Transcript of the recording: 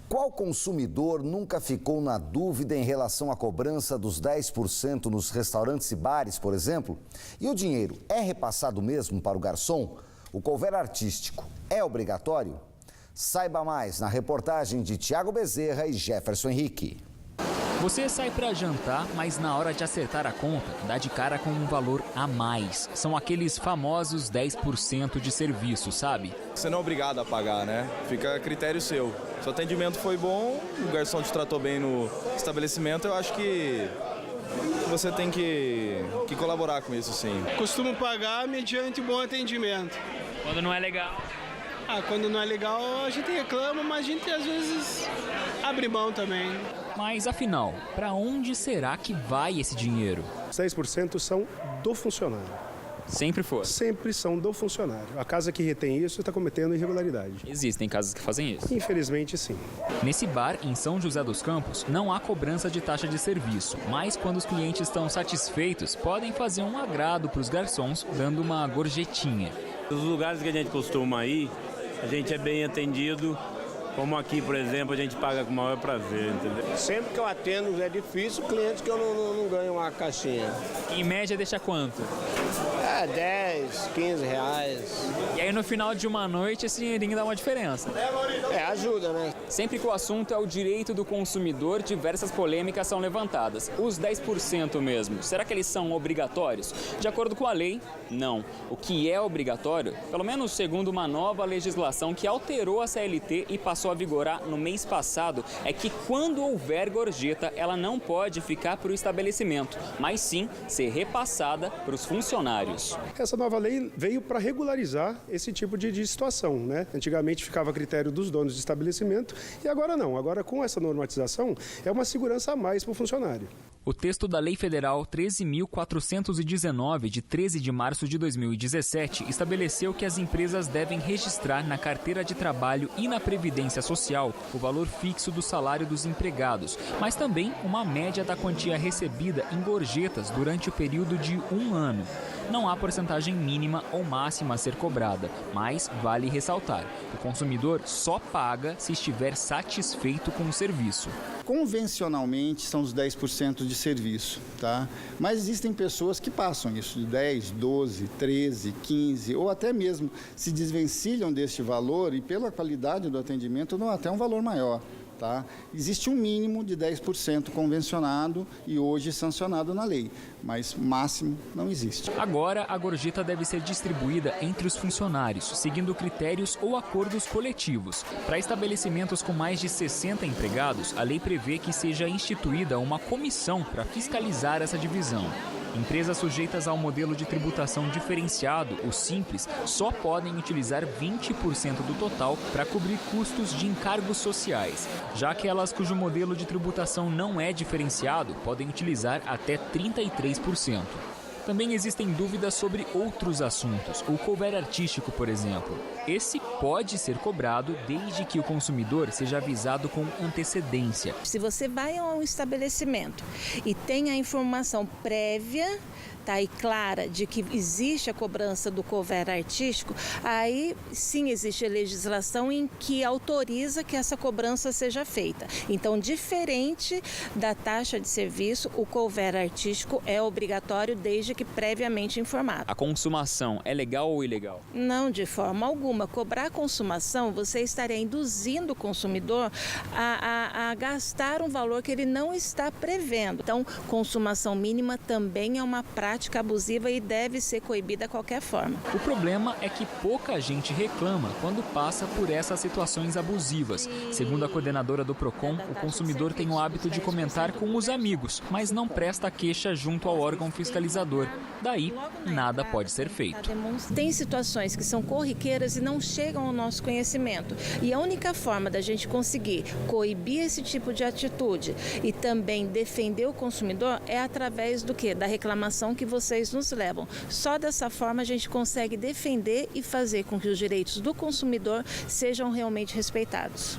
Qual consumidor nunca ficou na dúvida em relação à cobrança dos 10% nos restaurantes e bares, por exemplo? E o dinheiro é repassado mesmo para o garçom? O couvert artístico é obrigatório? Saiba mais na reportagem de Tiago Bezerra e Jefferson Henrique. Você sai para jantar, mas na hora de acertar a conta, dá de cara com um valor a mais. São aqueles famosos 10% de serviço, sabe? Você não é obrigado a pagar, né? Fica a critério seu. Se o atendimento foi bom, o garçom te tratou bem no estabelecimento, eu acho que você tem que colaborar com isso, sim. Costumo pagar mediante bom atendimento. Quando não é legal? Quando não é legal a gente reclama, mas a gente às vezes abre mão também. Mas afinal, para onde será que vai esse dinheiro? Os 10% são do funcionário. Sempre foi? Sempre são do funcionário. A casa que retém isso está cometendo irregularidade. Existem casas que fazem isso? Infelizmente, sim. Nesse bar, em São José dos Campos, não há cobrança de taxa de serviço. Mas quando os clientes estão satisfeitos, podem fazer um agrado para os garçons, dando uma gorjetinha. Os lugares que a gente costuma ir, a gente é bem atendido. Como aqui, por exemplo, a gente paga com o maior prazer, entendeu? Sempre que eu atendo é difícil, clientes que eu não ganho uma caixinha. Em média, deixa quanto? 10, 15 reais. E aí no final de uma noite esse dinheirinho dá uma diferença. Ajuda, né? Sempre que o assunto é o direito do consumidor, diversas polêmicas são levantadas. Os 10% mesmo, será que eles são obrigatórios? De acordo com a lei, não. O que é obrigatório, pelo menos segundo uma nova legislação que alterou a CLT e passou a vigorar no mês passado, é que quando houver gorjeta, ela não pode ficar para o estabelecimento, mas sim ser repassada para os funcionários. Essa nova lei veio para regularizar esse tipo de situação, né? Antigamente ficava a critério dos donos de estabelecimento e agora não. Agora, com essa normatização, é uma segurança a mais para o funcionário. O texto da Lei Federal 13.419, de 13 de março de 2017, estabeleceu que as empresas devem registrar na carteira de trabalho e na Previdência Social o valor fixo do salário dos empregados, mas também uma média da quantia recebida em gorjetas durante o período de 1 ano. Não há porcentagem mínima ou máxima a ser cobrada, mas vale ressaltar: o consumidor só paga se estiver satisfeito com o serviço. Convencionalmente são os 10% de serviço, tá? Mas existem pessoas que passam isso de 10, 12, 13, 15 ou até mesmo se desvencilham deste valor e pela qualidade do atendimento dão até um valor maior. Tá? Existe um mínimo de 10% convencionado e hoje sancionado na lei, mas máximo não existe. Agora, a gorjeta deve ser distribuída entre os funcionários, seguindo critérios ou acordos coletivos. Para estabelecimentos com mais de 60 empregados, a lei prevê que seja instituída uma comissão para fiscalizar essa divisão. Empresas sujeitas ao modelo de tributação diferenciado, o Simples, só podem utilizar 20% do total para cobrir custos de encargos sociais. Já aquelas cujo modelo de tributação não é diferenciado podem utilizar até 33%. Também existem dúvidas sobre outros assuntos, o couvert artístico, por exemplo. Esse pode ser cobrado desde que o consumidor seja avisado com antecedência. Se você vai a um estabelecimento e tem a informação prévia, e clara de que existe a cobrança do couvert artístico, aí sim existe a legislação em que autoriza que essa cobrança seja feita. Então, diferente da taxa de serviço, o couvert artístico é obrigatório desde que previamente informado. A consumação é legal ou ilegal? Não, de forma alguma. Cobrar a consumação, você estaria induzindo o consumidor a gastar um valor que ele não está prevendo. Então, consumação mínima também é uma prática abusiva e deve ser coibida de qualquer forma. O problema é que pouca gente reclama quando passa por essas situações abusivas. Segundo a coordenadora do Procon, o consumidor tem o hábito de comentar com os amigos, mas não presta queixa junto ao órgão fiscalizador. Daí, nada pode ser feito. Tem situações que são corriqueiras e não chegam ao nosso conhecimento. E a única forma da gente conseguir coibir esse tipo de atitude e também defender o consumidor é através do quê? Da reclamação que vocês nos levam. Só dessa forma a gente consegue defender e fazer com que os direitos do consumidor sejam realmente respeitados.